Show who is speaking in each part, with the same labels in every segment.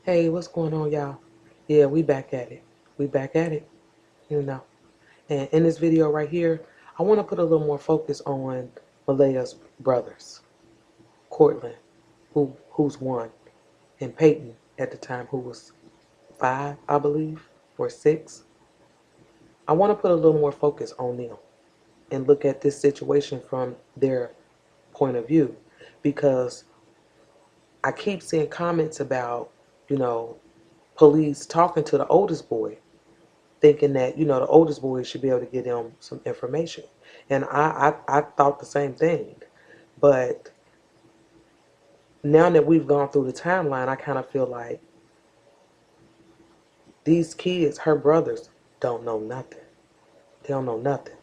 Speaker 1: Hey, what's going on, y'all? Yeah, we back at it. We back at it, you know. And in this video right here, I want to put a little more focus on Maleah's brothers, Cortland, who's one, and Peyton at the time, who was 5, I believe, or 6. I want to put a little more focus on them and look at this situation from their point of view, because I keep seeing comments about, you know, police talking to the oldest boy, thinking that, the oldest boy should be able to get him some information. And I thought the same thing. But now that we've gone through the timeline, I kind of feel like these kids, her brothers, don't know nothing. They don't know nothing.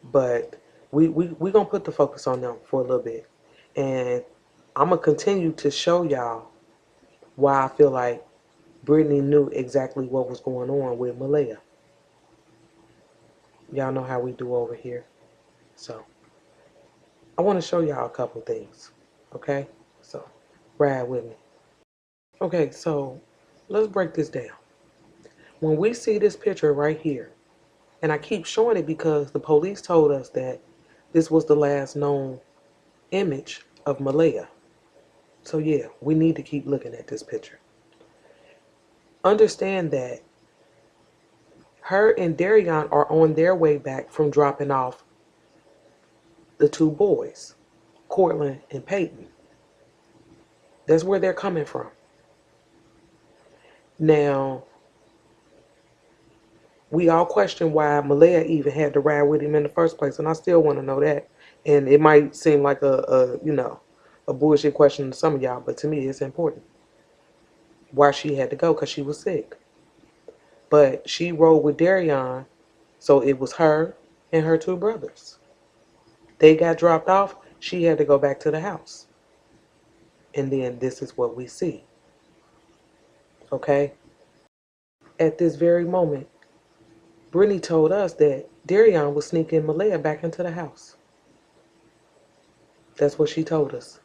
Speaker 1: But we going to put the focus on them for a little bit. And I'm going to continue to show y'all why I feel like Brittany knew exactly what was going on with Maleah. Y'all know how we do over here. So I want to show y'all a couple things, okay? So ride with me. Okay, so let's break this down. When we see this picture right here, and I keep showing it because the police told us that this was the last known image of Maleah. So yeah, we need to keep looking at this picture. Understand that her and Darion are on their way back from dropping off the 2 boys, Cortland and Peyton. That's where they're coming from. Now, we all question why Maleah even had to ride with him in the first place, and I still want to know that. And it might seem like a bullshit question to some of y'all, but to me it's important. Why she had to go, because she was sick. But she rode with Darion, so it was her and her 2 brothers. They got dropped off, she had to go back to the house. And then this is what we see. Okay? At this very moment, Brittany told us that Darion was sneaking Maleah back into the house. That's what she told us.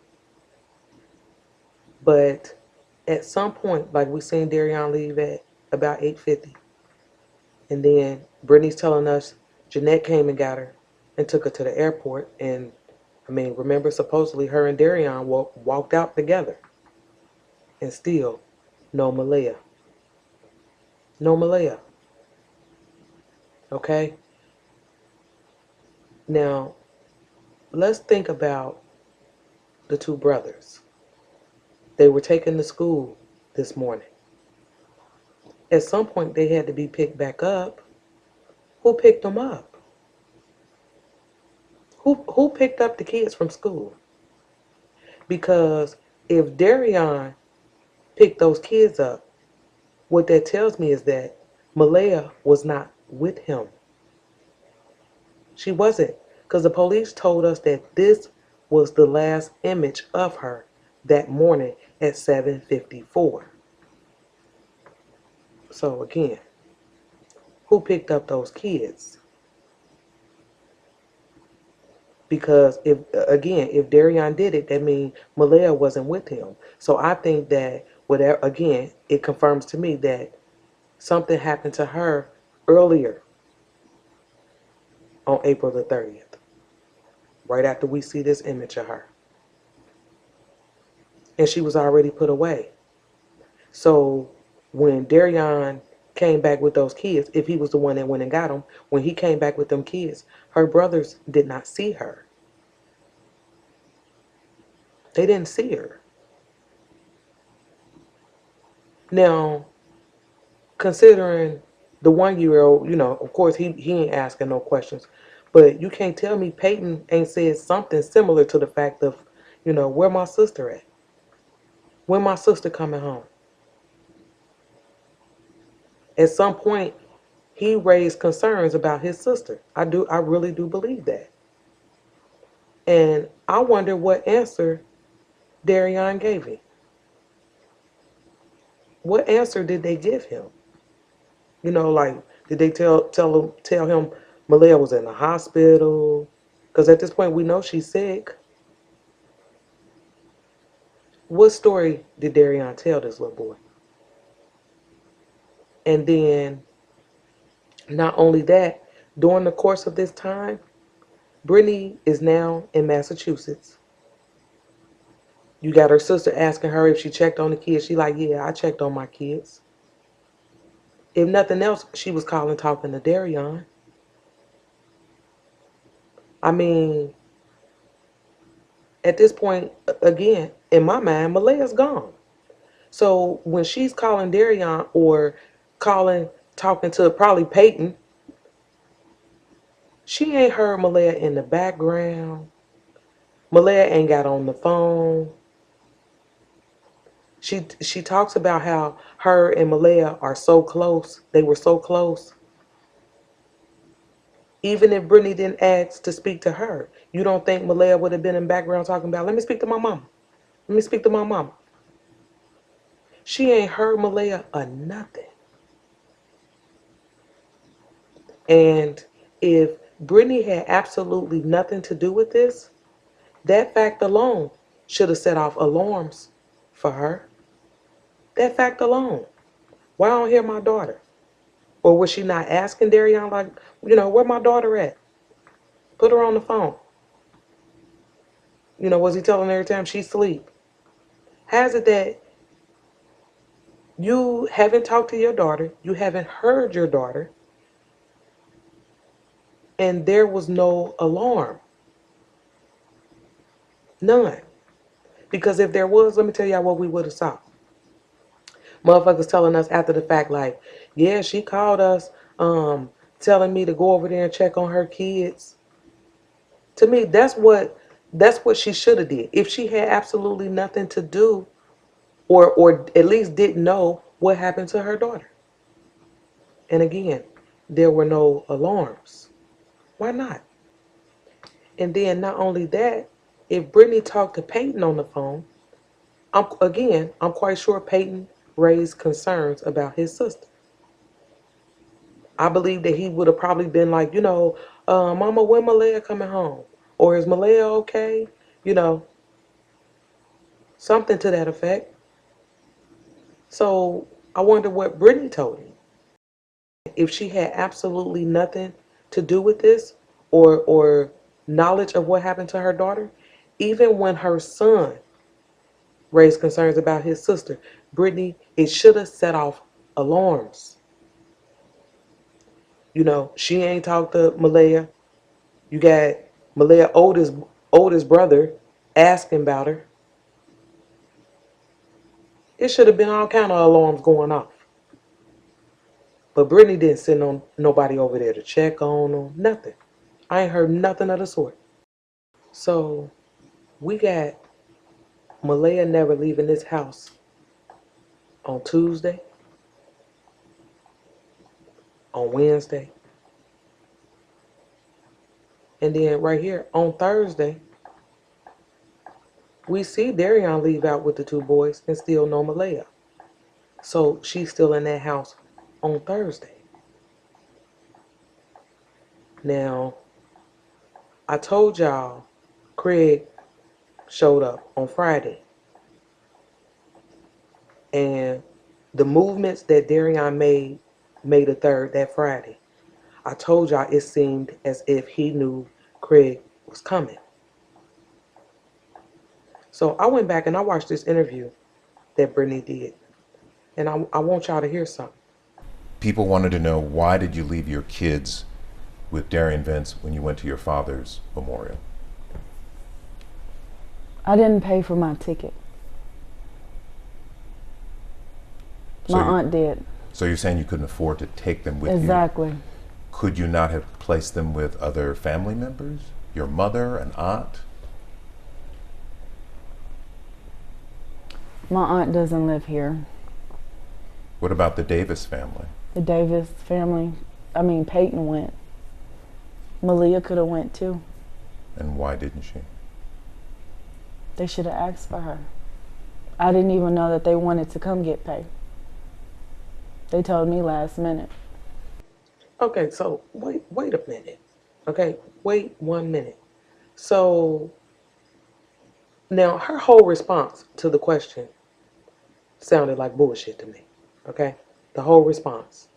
Speaker 1: But at some point, like we seen Darion leave at about 8:50. And then Brittany's telling us Jeanette came and got her and took her to the airport. And remember, supposedly her and Darion walked out together. And still, no Maleah. No Maleah. Okay? Now, let's think about the 2 brothers. They were taken to school this morning. At some point, they had to be picked back up. Who picked them up? Who picked up the kids from school? Because if Darion picked those kids up, what that tells me is that Maleah was not with him. She wasn't. Because the police told us that this was the last image of her that morning at 7:54. So again, who picked up those kids? Because if Darion did it, that means Maleah wasn't with him. So I think that whatever, again, it confirms to me that something happened to her earlier on April the 30th, right after we see this image of her. And she was already put away. So when Darion came back with those kids, if he was the one that went and got them, when he came back with them kids, her brothers did not see her. They didn't see her. Now, considering the 1-year-old, of course he ain't asking no questions, but you can't tell me Peyton ain't said something similar to the fact of, where my sister at? When my sister coming home? At some point, he raised concerns about his sister. I really do believe that. And I wonder what answer Darion gave him. What answer did they give him? Did they tell him Maleah was in the hospital? Because at this point we know she's sick. What story did Darian tell this little boy? And then, not only that, during the course of this time, Brittany is now in Massachusetts. You got her sister asking her if she checked on the kids. She like, yeah, I checked on my kids. If nothing else, she was calling, talking to Darian. I mean, at this point, again, in my mind, Maleah's gone. So when she's calling Darian or calling, talking to probably Peyton, she ain't heard Maleah in the background. Maleah ain't got on the phone. She talks about how her and Maleah are so close. They were so close. Even if Brittany didn't ask to speak to her, you don't think Maleah would have been in the background talking about, let me speak to my mama. Let me speak to my mama. She ain't heard Maleah or nothing. And if Brittany had absolutely nothing to do with this, that fact alone should have set off alarms for her. That fact alone. Why I don't hear my daughter? Or was she not asking Darian, like, where my daughter at? Put her on the phone. Was he telling her every time she sleep? How's it that you haven't talked to your daughter, you haven't heard your daughter, and there was no alarm? None. Because if there was, let me tell y'all what we would have saw. Motherfuckers telling us after the fact, like, yeah, she called us, telling me to go over there and check on her kids. To me, that's what she should have did. If she had absolutely nothing to do, or at least didn't know what happened to her daughter. And again, there were no alarms. Why not? And then not only that, if Brittany talked to Peyton on the phone, I'm quite sure Peyton raised concerns about his sister. I believe that he would have probably been like, Mama, when Maleah coming home? Or is Maleah okay? Something to that effect. So I wonder what Brittany told him. If she had absolutely nothing to do with this, or knowledge of what happened to her daughter, even when her son raised concerns about his sister, Brittany, it should have set off alarms. She ain't talked to Maleah. You got Maleah's oldest brother asking about her. It should have been all kind of alarms going off. But Brittany didn't send on nobody over there to check on them. Nothing. I ain't heard nothing of the sort. So we got Maleah never leaving this house on Tuesday, on Wednesday, and then right here on Thursday, we see Darian leave out with the two boys and still no Maleah. So she's still in that house on Thursday. Now, I told y'all Craig showed up on Friday. And the movements that Darian made May the 3rd, that Friday, I told y'all it seemed as if he knew Craig was coming. So I went back and I watched this interview that Brittany did. And I want y'all to hear something.
Speaker 2: People wanted to know, why did you leave your kids with Darian Vince when you went to your father's memorial?
Speaker 3: I didn't pay for my ticket. My aunt did.
Speaker 2: So you're saying you couldn't afford to take them with you?
Speaker 3: Exactly.
Speaker 2: Could you not have placed them with other family members? Your mother, an aunt?
Speaker 3: My aunt doesn't live here.
Speaker 2: What about the Davis family?
Speaker 3: The Davis family, Peyton went. Maleah could have went too.
Speaker 2: And why didn't she?
Speaker 3: They should have asked for her. I didn't even know that they wanted to come get Pay. They told me last minute.
Speaker 1: Okay, so wait a minute. Okay, wait 1 minute. So Now, her whole response to the question sounded like bullshit to me. Okay? The whole response.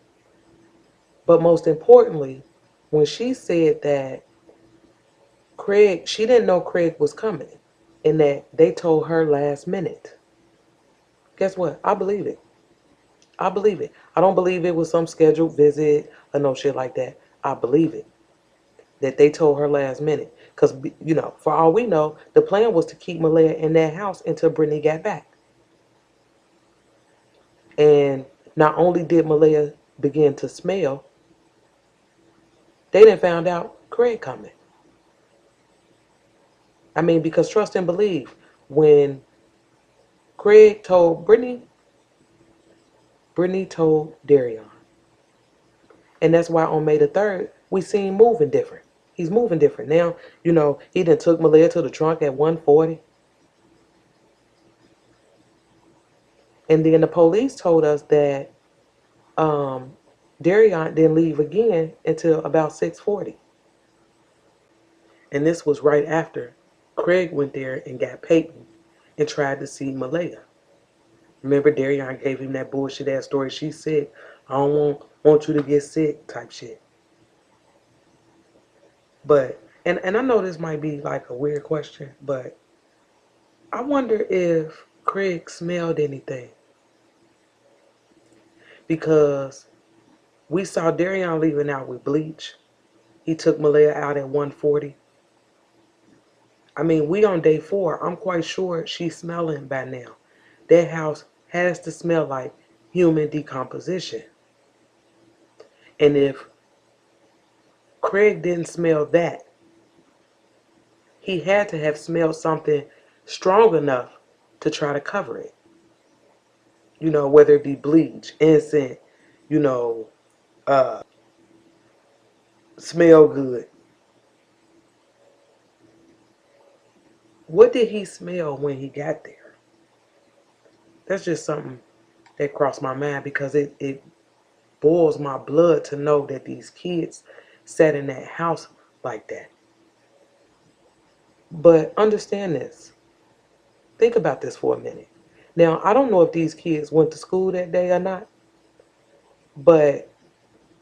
Speaker 1: But most importantly, when she said that Craig, she didn't know Craig was coming and that they told her last minute. Guess what? I believe it. I believe it. I don't believe it was some scheduled visit or no shit like that. I believe it. That they told her last minute. Because, you know, for all we know, the plan was to keep Maleah in that house until Brittany got back. And not only did Maleah begin to smell, they didn't found out Craig coming. I mean, because trust and believe, when Craig told Brittany, Brittany told Darion. And that's why on May the 3rd, we seen him moving different. He's moving different. Now, you know, he done took Maleah to the trunk at 1:40. And then the police told us that Darion didn't leave again until about 6:40. And this was right after Craig went there and got Peyton and tried to see Maleah. Remember, Darion gave him that bullshit ass story. She's sick. I don't want you to get sick type shit. But, and I know this might be like a weird question, but I wonder if Craig smelled anything. Because we saw Darion leaving out with bleach. He took Maleah out at 1:40. I mean, we on day 4. I'm quite sure she's smelling by now. That house has to smell like human decomposition. And if Craig didn't smell that, he had to have smelled something strong enough to try to cover it. You know, whether it be bleach, incense, you know, smell good. What did he smell when he got there? That's just something that crossed my mind, because it boils my blood to know that these kids sat in that house like that. But understand this. Think about this for a minute. Now, I don't know if these kids went to school that day or not, but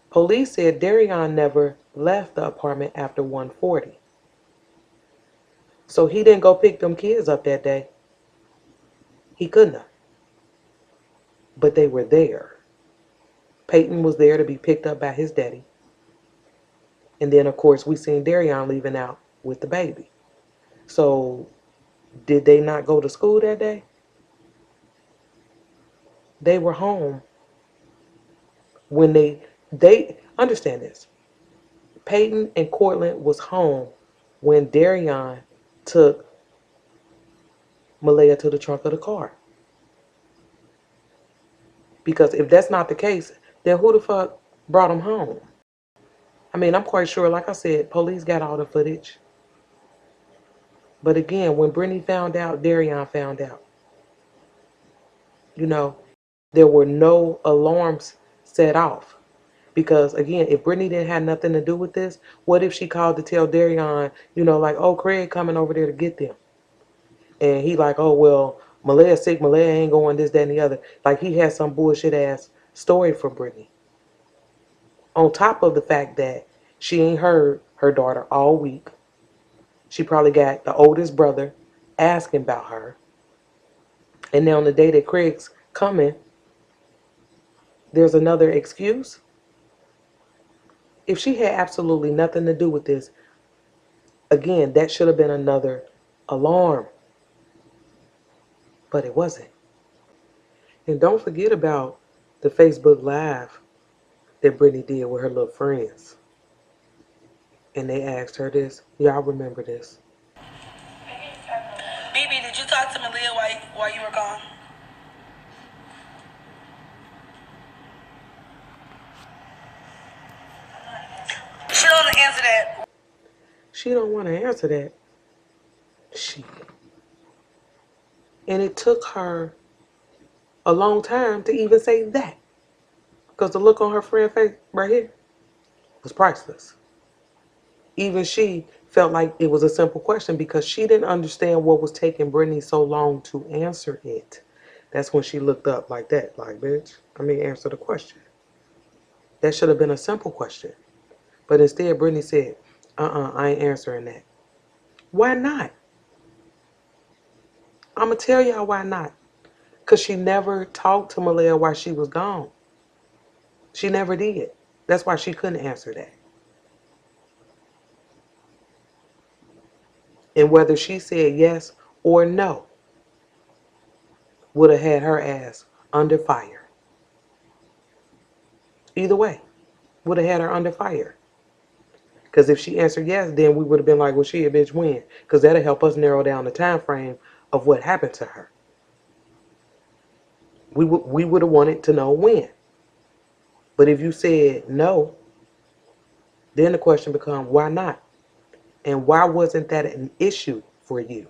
Speaker 1: police said Darion never left the apartment after 1:40. So he didn't go pick them kids up that day. He couldn't have. But they were there. Peyton was there to be picked up by his daddy. And then, of course, we seen Darion leaving out with the baby. So, did they not go to school that day? They were home when they understand this. Peyton and Cortland was home when Darion took Maleah to the trunk of the car. Because if that's not the case, then who the fuck brought him home? I mean, I'm quite sure, like I said, police got all the footage. But again, when Brittany found out, Darion found out. You know, there were no alarms set off. Because again, if Brittany didn't have nothing to do with this, what if she called to tell Darion, you know, like, oh, Craig coming over there to get them. And he like, oh, well, Maleah's sick, Maleah ain't going this, that, and the other. Like he had some bullshit ass story for Brittany. On top of the fact that she ain't heard her daughter all week. She probably got the oldest brother asking about her. And now on the day that Craig's coming, there's another excuse. If she had absolutely nothing to do with this, again, that should have been another alarm. But it wasn't. And don't forget about the Facebook Live that Brittany did with her little friends. And they asked her this. Y'all remember this.
Speaker 4: BB, did you talk to Maleah while you were gone? She don't answer that.
Speaker 1: She don't want to answer that. Shit. And it took her a long time to even say that. Because the look on her friend's face right here was priceless. Even she felt like it was a simple question because she didn't understand what was taking Brittany so long to answer it. That's when she looked up like that, like, bitch, answer the question. That should have been a simple question. But instead, Brittany said, I ain't answering that. Why not? I'm going to tell y'all why not. Because she never talked to Maleah while she was gone. She never did. That's why she couldn't answer that. And whether she said yes or no would have had her ass under fire. Either way, would have had her under fire. Because if she answered yes, then we would have been like, well, she a bitch when? Because that'll help us narrow down the time frame of what happened to her. We would have wanted to know when. But if you said no, then the question becomes, why not? And why wasn't that an issue for you?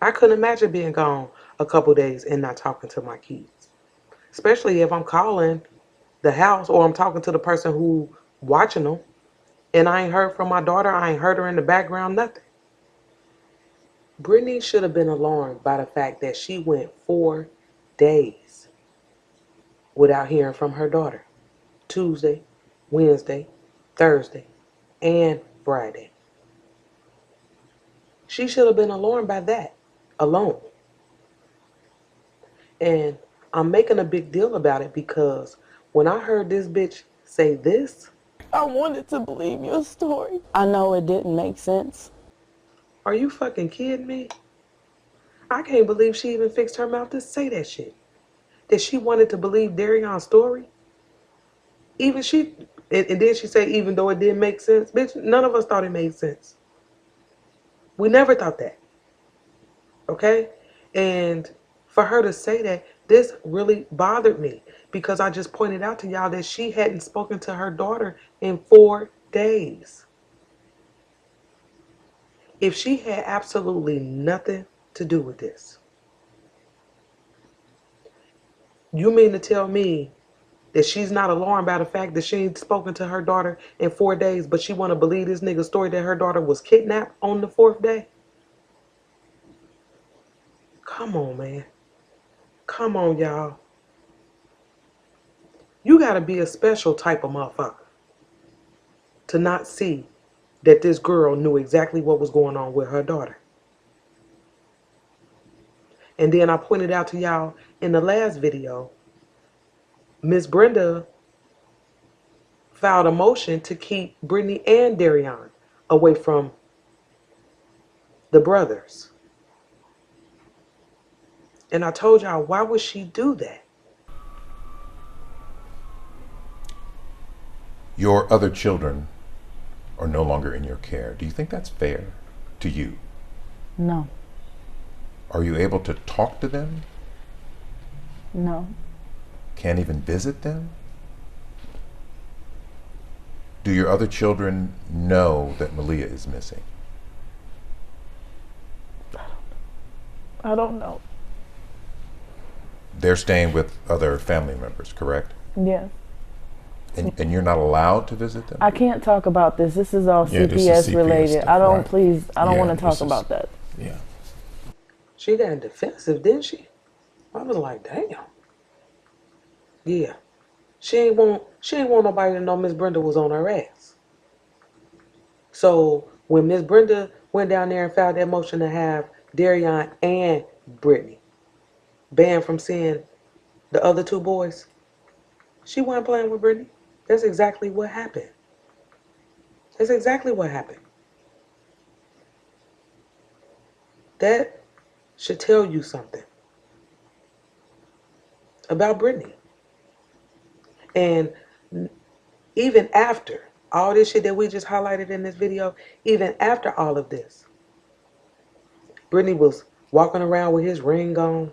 Speaker 1: I couldn't imagine being gone a couple days and not talking to my kids. Especially if I'm calling the house or I'm talking to the person who watching them and I ain't heard from my daughter, I ain't heard her in the background, nothing. Brittany should have been alarmed by the fact that she went 4 days without hearing from her daughter. Tuesday, Wednesday, Thursday, and Friday. She should have been alarmed by that alone. And I'm making a big deal about it because when I heard this bitch say this,
Speaker 3: I wanted to believe your story. I know it didn't make sense.
Speaker 1: are you fucking kidding me? I can't believe she even fixed her mouth to say that shit. That she wanted to believe Darion's story. Even she, and then she said, even though it didn't make sense, bitch, none of us thought it made sense. We never thought that. Okay? And for her to say that, this really bothered me because I just pointed out to y'all that she hadn't spoken to her daughter in 4 days. If she had absolutely nothing to do with this, you mean to tell me that she's not alarmed by the fact that she ain't spoken to her daughter in 4 days, but she want to believe this nigga's story that her daughter was kidnapped on the 4th day? Come on, man. Come on, y'all. You got to be a special type of motherfucker to not see that this girl knew exactly what was going on with her daughter. And then I pointed out to y'all in the last video, Miss Brenda filed a motion to keep Brittany and Darion away from the brothers. And I told y'all, why would she do that?
Speaker 2: Your other children are no longer in your care. Do you think that's fair to you?
Speaker 3: No.
Speaker 2: Are you able to talk to them?
Speaker 3: No.
Speaker 2: Can't even visit them? Do your other children know that Maleah is missing?
Speaker 3: I don't know.
Speaker 2: They're staying with other family members, correct?
Speaker 3: Yes.
Speaker 2: And you're not allowed to visit them?
Speaker 3: I can't talk about this. This is all
Speaker 5: Yeah, this
Speaker 3: CPS
Speaker 5: is CPS
Speaker 3: related.
Speaker 5: stuff,
Speaker 3: I don't,
Speaker 5: right.
Speaker 3: please, I don't
Speaker 5: Yeah,
Speaker 3: want to talk
Speaker 5: this is-
Speaker 3: about that.
Speaker 5: Yeah.
Speaker 1: She got defensive, didn't she? I was like, damn. Yeah. She ain't want nobody to know Miss Brenda was on her ass. So when Miss Brenda went down there and filed that motion to have Darion and Brittany banned from seeing the other 2 boys, she wasn't playing with Brittany. That's exactly what happened. That's exactly what happened. That should tell you something about Brittany. And even after all this shit that we just highlighted in this video, even after all of this, Brittany was walking around with his ring on,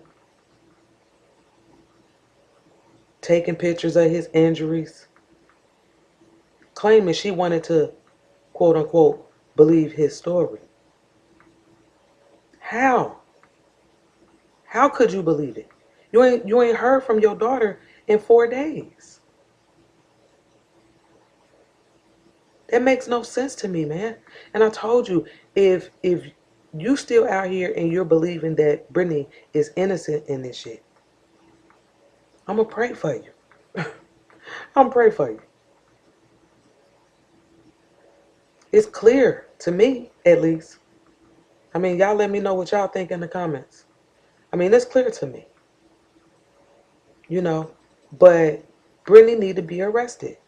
Speaker 1: taking pictures of his injuries, claiming she wanted to, quote unquote, believe his story. How? How could you believe it? You ain't heard from your daughter in 4 days. That makes no sense to me, man. And I told you, if you still out here and you're believing that Brittany is innocent in this shit, I'm gonna pray for you. I'm gonna pray for you. It's clear to me, at least. I mean, y'all let me know what y'all think in the comments. I mean, it's clear to me, you know. But Brittany need to be arrested.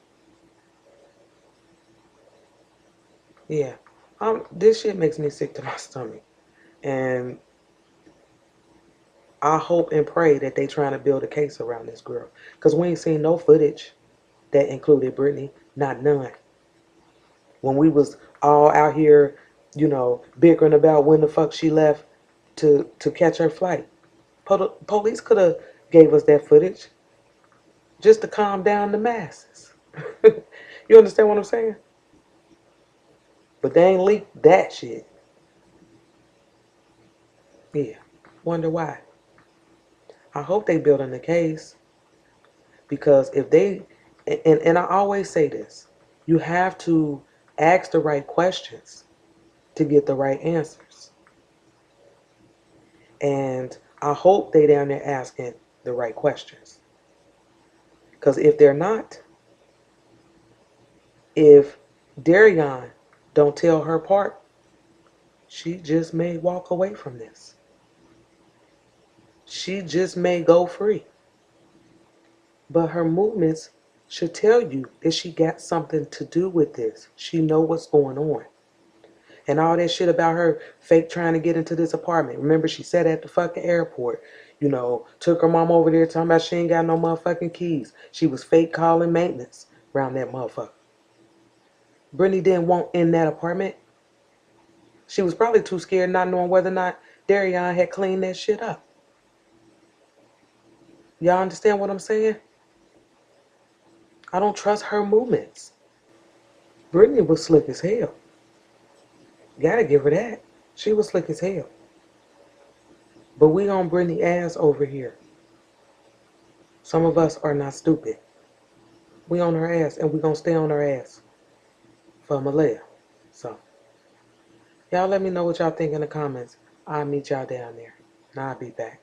Speaker 1: Yeah. This shit makes me sick to my stomach. And I hope and pray that they trying to build a case around this girl. Because we ain't seen no footage that included Brittany. Not none. When we was all out here, bickering about when the fuck she left to catch her flight. Police could have gave us that footage just to calm down the masses. You understand what I'm saying? But they ain't leaked that shit. Yeah. Wonder why. I hope they building the case. Because if they, and I always say this, you have to ask the right questions to get the right answers. And I hope they down there asking the right questions. Because if they're not, if Darian don't tell her part, she just may walk away from this. She just may go free. But her movements should tell you that she got something to do with this. She know what's going on. And all that shit about her fake trying to get into this apartment. Remember, she sat at the fucking airport, took her mom over there talking about she ain't got no motherfucking keys. She was fake calling maintenance around that motherfucker. Brittany didn't want in that apartment. She was probably too scared not knowing whether or not Darian had cleaned that shit up. Y'all understand what I'm saying? I don't trust her movements. Brittany was slick as hell. Gotta give her that. She was slick as hell. But we on Brittany ass over here. Some of us are not stupid. We on her ass and we gonna stay on her ass for Maleah. So, y'all let me know what y'all think in the comments. I'll meet y'all down there. And I'll be back.